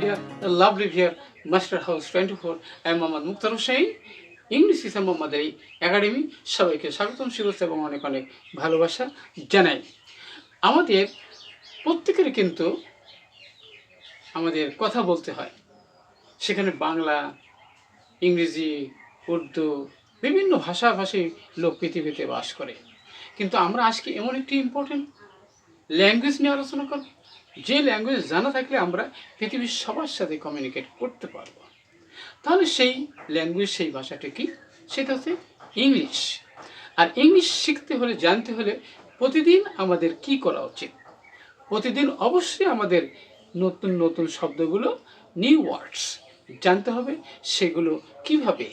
dear lovely dear Master House 24. I am Mohammad Mukhtar Hussain. English Islam মোহাম্মদের এই academy সবাইকে স্বাগতম, শুভেচ্ছা এবং অনেক অনেক ভালোবাসা জানাই। আমাদের প্রত্যেকেরই কিন্তু আমাদের কথা বলতে হয়, সেখানে বাংলা, ইংরেজি, উর্দু বিভিন্ন ভাষাভাষী লোক পৃথিবীতে বাস করে। কিন্তু আমরা আজকে এমন একটি ইম্পর্টেন্ট ল্যাঙ্গুয়েজ নিয়ে আলোচনা করব, যে ল্যাঙ্গুয়েজ জানা থাকলে আমরা পৃথিবীর সবার সাথে কমিউনিকেট করতে পারব। তাহলে সেই ল্যাঙ্গুয়েজ, সেই ভাষাটা কি? সেটা হচ্ছে ইংলিশ। আর ইংলিশ শিখতে হলে, জানতে হলে প্রতিদিন আমাদের কি করা উচিত? প্রতিদিন অবশ্যই আমাদের নতুন নতুন শব্দগুলো, নিউ ওয়ার্ডস জানতে হবে, সেগুলো কিভাবে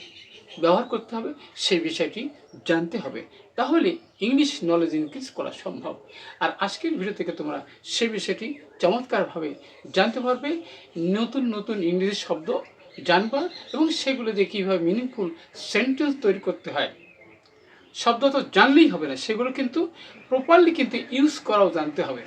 ব্যবহার করতে হবে সেই বিষয়টি জানতে হবে। তাহলে ইংলিশ নলেজ ইনক্রিজ করা সম্ভব। আর আজকের ভিডিও থেকে তোমরা সেই বিষয়টি চমৎকারভাবে জানতে পারবে। নতুন নতুন ইংরেজি শব্দ জানবা এবং সেগুলো দিয়ে কীভাবে মিনিংফুল সেন্টেন্স তৈরি করতে হয়। শব্দ তো জানলেই হবে না, সেগুলো কিন্তু প্রপারলি কিন্তু ইউজ করাও জানতে হবে।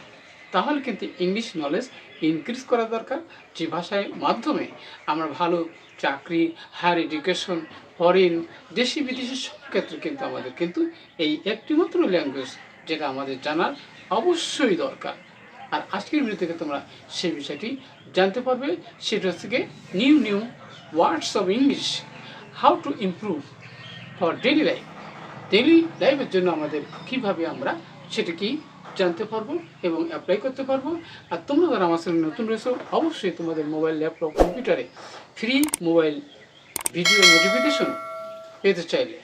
তাহলে কিন্তু ইংলিশ নলেজ ইনক্রিজ করা দরকার, যে ভাষার মাধ্যমে আমরা ভালো চাকরি, হায়ার এডুকেশন, ফরেন, দেশি বিদেশি সব ক্ষেত্রে কিন্তু আমাদের কিন্তু এই একটিমাত্র ল্যাঙ্গুয়েজ যেটা আমাদের জানার অবশ্যই দরকার। আর আজকের ভিডিও থেকে তোমরা সেই বিষয়টি জানতে পারবে। সেটা হচ্ছে new new words of English, how to improve for daily life. Daily লাইফের জন্য আমাদের কিভাবে আমরা সেটা কি জানতে পারবো এবং অ্যাপ্লাই করতে পারবো। আর তোমরা যারা আমার সাথে নতুন রয়েছো, অবশ্যই তোমাদের মোবাইল, ল্যাপটপ, কম্পিউটারে ফ্রি মোবাইল ভিডিও নোটিফিকেশন পেতে চাইলে,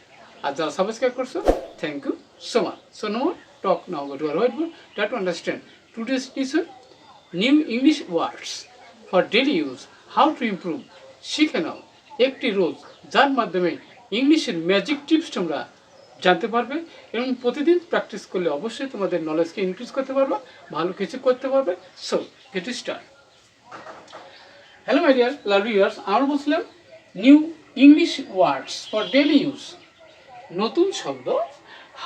আর যারা সাবস্ক্রাইব করছো, thank you so much. So no talk now, go to our white board, try to understand today's lesson, new English words for daily use, how to improve. শিখে নাও একটি রোজ, যার মাধ্যমে ইংলিশের ম্যাজিক টিপস তোমরা জানতে পারবে এবং প্রতিদিন প্র্যাকটিস করলে অবশ্যই তোমাদের নলেজকে ইনক্রিজ করতে পারবে, ভালো কিছু করতে পারবে। So get start. Hello my dear lovely viewers, আমরা বলছিলাম new English words for daily use, নতুন শব্দ,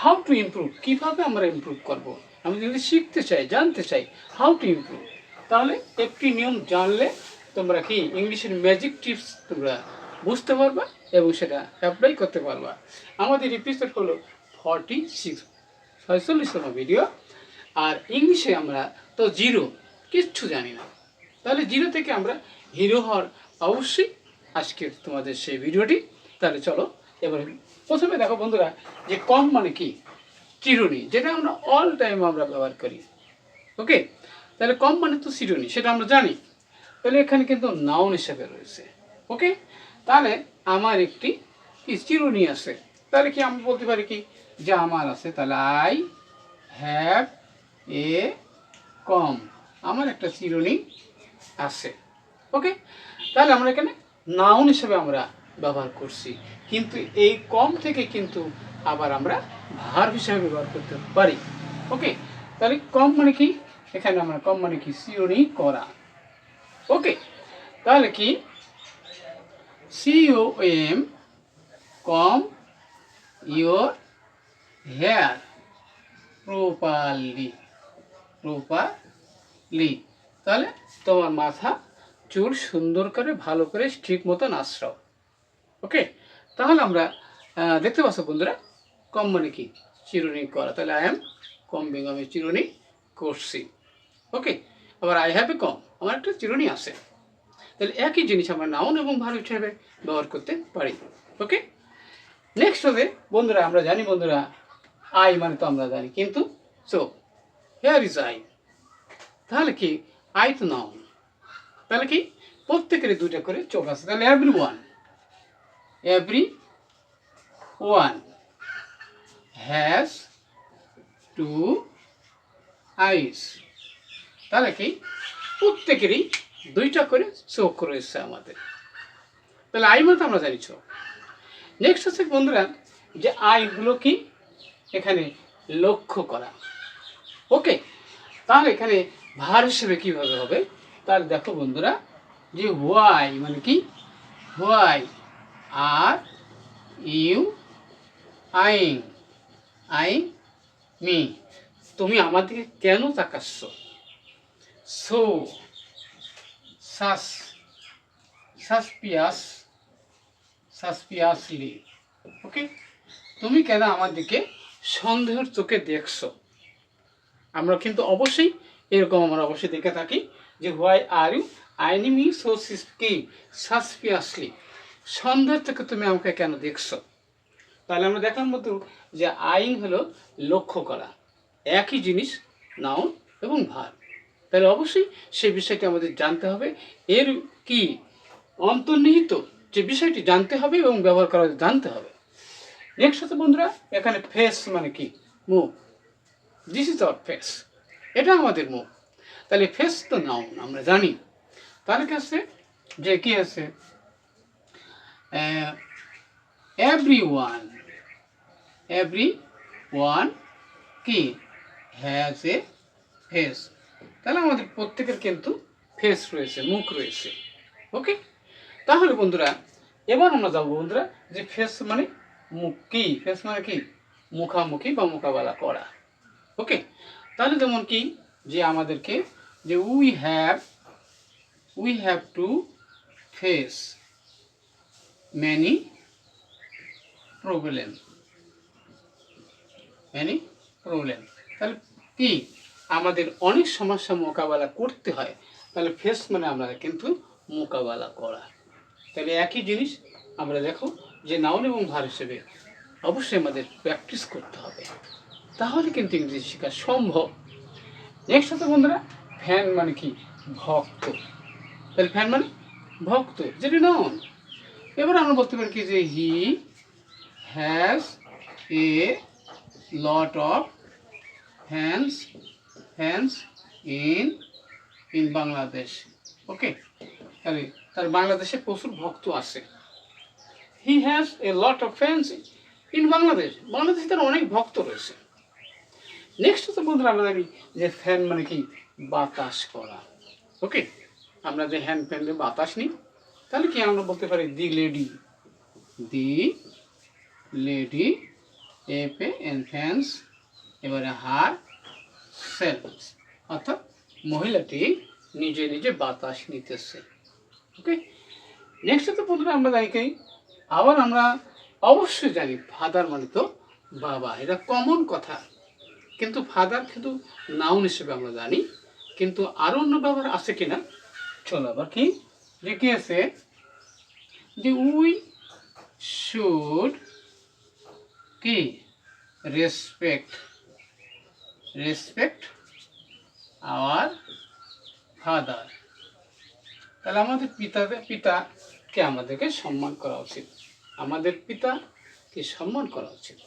হাউ টু ইমপ্রুভ, কীভাবে আমরা ইমপ্রুভ করব। আমি যদি শিখতে চাই, জানতে চাই হাউ টু ইমপ্রুভ, তাহলে একটি নিয়ম জানলে তোমরা কি ইংলিশের ম্যাজিক টিপস তোমরা বুঝতে পারবা এবং সেটা অ্যাপ্লাই করতে পারবা। আমাদের এপিসোড হলো 46, 46তম ভিডিও। আর ইংলিশে আমরা তো জিরো, কিচ্ছু জানি না। তাহলে জিরো থেকে আমরা হিরো হওয়ার অবশ্যই আজকের তোমাদের সেই ভিডিওটি। তাহলে চলো এবারে প্রথমে দেখো বন্ধুরা, যে কম মানে কি? চিরুনি, যেটা আমরা অল টাইম আমরা ব্যবহার করি। ওকে, তাহলে কম মানে তো চিরুনি, সেটা আমরা জানি। তাহলে এখানে কিন্তু নাউন হিসেবে রয়েছে। ওকে, তাহলে আমার একটি চিরুনি আছে। তাহলে কি আমি বলতে পারি কি যে আমার আছে? তাহলে আই হ্যাভ এ কম, আমার একটা চিরুনি আছে। ওকে, তাহলে আমরা এখানে নাউন হিসেবে আমরা ব্যবহার করছি, কিন্তু এই কম থেকে কিন্তু আবার আমরা ভার্ব হিসেবে ব্যবহার করতে পারি। ওকে, তাহলে কম মানে কি? এখানে আমরা কম মানে কি? চিরুনি করা। ওকে, তাহলে কি COM, comb your hair properly, তাহলে তোমার মাথা চুল সুন্দর করে, ভালো করে, ঠিক মতন আশ্রাও। ওকে, তাহলে আমরা দেখতে পাচ্ছ বন্ধুরা, কম মানে কি? চিরুনি করা। তাহলে আই এম কম্বিং, আমি চিরুনি করছি। ওকে, আবার আই হ্যাভ এ কম, আমার একটা চিরুনি আছে। তাহলে একই জিনিস আমরা নাউন এবং ভার্ব হিসেবে ব্যবহার করতে পারি। ওকে, নেক্সট হবে বন্ধুরা, আমরা জানি বন্ধুরা আই মানে তো আমরা জানি, কিন্তু সো হেয়ার ইজ আই। তাহলে কি আই তো নাউন, তাহলে কি প্রত্যেকের দুইটা করে চোখ আছে। তাহলে এভরি ওয়ান হ্যাজ টু আইস। তাহলে কি প্রত্যেকেরই দুইটা করে চোখ রয়েছে আমাদের। তাহলে আই মানে তো আমরা জানি চোখ। নেক্সট হচ্ছে বন্ধুরা যে আই হলো কি? এখানে লক্ষ্য করা। ওকে, তাহলে এখানে ভার হিসেবে কিভাবে হবে? তাহলে দেখো বন্ধুরা, যে হোয়াই মানে কি? Why are you eyeing, me, তুমি আমার দিকে কেন তাকাচ্ছ? সো সাস সাসপিয়াস, সাসপিয়াসলি। ওকে, তুমি কেন আমার দিকে সন্দেহের চোখে দেখছো? আমরা কিন্তু অবশ্যই এরকম আমরা অবশ্যই দেখে থাকি যে হোয়াই আর ইউ আইনি মি সো কি সাসপিয়াসলি, সন্দেহের চোখে তুমি আমাকে কেন দেখছো? তাহলে আমরা দেখলাম মতো যে আইন হলো লক্ষ্য করা, একই জিনিস নাউন এবং ভার্ব। তাহলে অবশ্যই সেই বিষয়টি আমাদের জানতে হবে, এর কি অন্তর্নিহিত যে বিষয়টি জানতে হবে এবং ব্যবহার করা জানতে হবে। নেক্সট হচ্ছে বন্ধুরা, এখানে ফেস মানে কি? মুখ। দিস ইজ আওয়ার ফেস, এটা আমাদের মুখ। তাহলে ফেস তো নাউন আমরা জানি। তার কাছে যে কি আছে, এভরিওয়ান, এভরিওয়ান কি হ্যাজ এ ফেস। তাহলে আমাদের প্রত্যেকের কিন্তু ফেস রয়েছে, মুখ রয়েছে। ওকে, তাহলে বন্ধুরা এবার আমরা যাবো বন্ধুরা যে ফেস মানে মুখ কি, ফেস মানে কি মুখামুখি বা মোকাবেলা করা। ওকে, তাহলে যেমন কি যে আমাদেরকে যে we have to face many problem, many problem. তাহলে কি আমাদের অনেক সমস্যা মোকাবেলা করতে হয়। তাহলে ফেস মানে আমরা কিন্তু মোকাবেলা করা। তাহলে একই জিনিস আমরা দেখো যে নাউন এবং ভার হিসেবে অবশ্যই আমাদের প্র্যাকটিস করতে হবে, তাহলে কিন্তু ইংরেজি শেখা সম্ভব। নেক্সট হচ্ছে বন্ধুরা, ফ্যান মানে কি? ভক্ত। তাহলে ফ্যান মানে ভক্ত, যেটি নাউন। এবার আমরা বলতে পারি কি যে he has a lot of fans, fans in Bangladesh. Okay, তাহলে তার বাংলাদেশে প্রচুর ভক্ত আছে। He has a lot of fans in Bangladesh, বাংলাদেশে তার অনেক ভক্ত রয়েছে। নেক্সট হচ্ছে বন্ধুরা আমরা জানি যে ফ্যান মানে কি? বাতাস করা। ওকে, আমরা যে হ্যান্ড ফ্যান দিয়ে বাতাস নিই, তাহলে কি আমরা বলতে পারি দি lady, the lady F A N fans, এবারে হার সেলস, অর্থাৎ মহিলাটি নিজে নিজে বাতাস নিতেছে। ওকে, নেক্সট হচ্ছে বন্ধুরা আমরা জানি কি, আবার আমরা অবশ্যই জানি ফাদার মানে তো বাবা, এটা কমন কথা। কিন্তু ফাদার কিন্তু নাউন হিসেবে আমরা জানি, কিন্তু আরো অন্য ব্যবহার আছে কিনা চলো আবার কি যে কি আছে যে উই শুড কি রেসপেক্ট আওয়ার ফাদার। তাহলে আমাদের পিতাকে আমাদেরকে সম্মান করা উচিত, আমাদের পিতাকে সম্মান করা উচিত।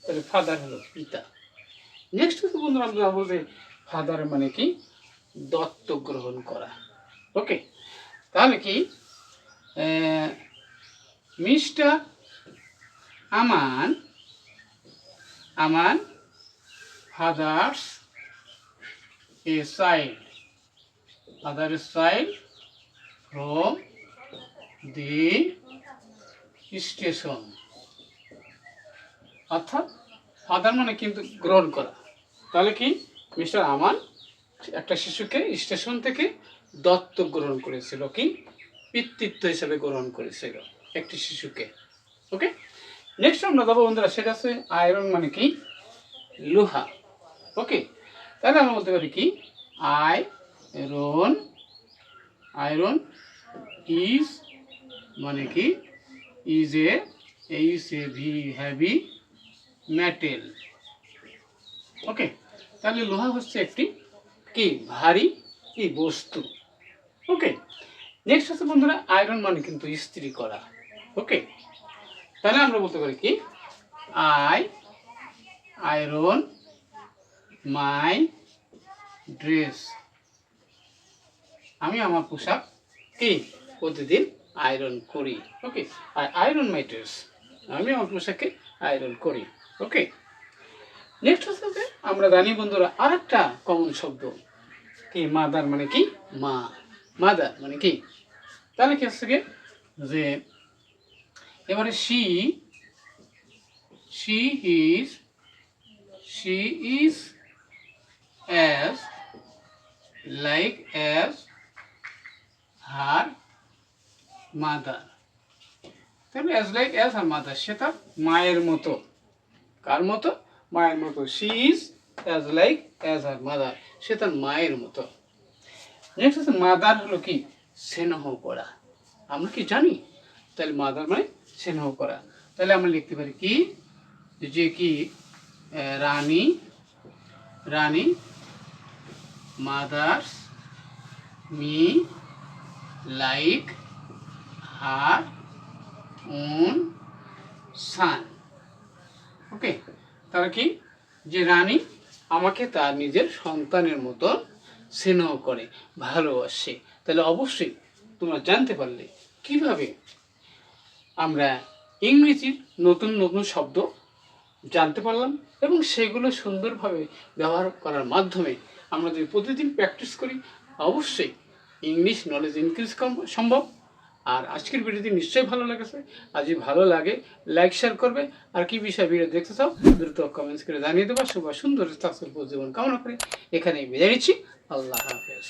তাহলে ফাদার হলো পিতা। নেক্সট হচ্ছে বন্ধুরা আমরা বলতে ফাদার মানে কি? দত্তক গ্রহণ করা। ওকে, তাহলে কি mister Aman father's a child from the station. অর্থাৎ ফাদার মানে কিন্তু গ্রহণ করা। তাহলে কি মিস্টার আমান একটা শিশুকে স্টেশন থেকে দত্তক গ্রহণ করেছিল, কি পিতৃত্ব হিসেবে গ্রহণ করেছিল একটি শিশুকে। ওকে, নেক্সট আমরা যাবো বন্ধুরা, সেটা হচ্ছে আয়রন মানে কি? লোহা। ওকে, তাহলে আমরা বলতে পারি কি আয়রন ইজ মানে কি? Is a heavy metal. Okay, তাহলে লোহা হচ্ছে একটি কি? ভারী কি বস্তু। ওকে, নেক্সট হচ্ছে বন্ধুরা আয়রন মানে কিন্তু ইস্ত্রি করা। ওকে, তাহলে আমরা বলতে পারি কি আয়রন মাই ড্রেস, আমি আমার পোশাক কি প্রতিদিন আয়রন করি। ওকে, আয়রন মাই ড্রেস, আমি আমার পোশাককে আয়রন করি। ওকে, নেক্সট হচ্ছে আমরা জানি বন্ধুরা আরেকটা কমন শব্দ কি? মাদার মানে কি? মা। মাদার মানে কি? তাহলে কি হচ্ছে যে এবারে she is as like as her mother. তাহলে as like as her mother, সে তার মায়ের মতো। কার মতো? মায়ের মতো। She is as like as her mother, সে তার মায়ের মতো। নেক্সট হচ্ছে মাদার হলো কি? স্নেহ করা। আমরা কি জানি? তাহলে মাদার মানে স্নেহ করা। তাহলে আমরা লিখতে পারি কি, যে কি Rani, Rani mothers me like her own son. Okay, তারা কি? যে রানী আমাকে তার নিজের সন্তানের মতো স্নেহ করে, ভালোবাসে। তাহলে অবশ্যই তোমরা জানতে পারলে কিভাবে আমরা ইংরেজির নতুন নতুন শব্দ জানতে পারলাম, এবং সেগুলো সুন্দরভাবে ব্যবহার করার মাধ্যমে আমরা যদি প্রতিদিন প্র্যাকটিস করি, অবশ্যই ইংলিশ নলেজ ইনক্রিজ সম্ভব। আর আজকের ভিডিওটি নিশ্চয়ই ভালো লেগেছে। আর যদি ভালো লাগে লাইক শেয়ার করবে। আর কি বিষয়ে ভিডিও দেখতে চাও দ্রুত কমেন্টস করে জানিয়ে দেবো। সুন্দর সাকসেসফুল জীবন কামনা করে এখানেই বিদায় নিচ্ছি। আল্লাহ হাফেজ।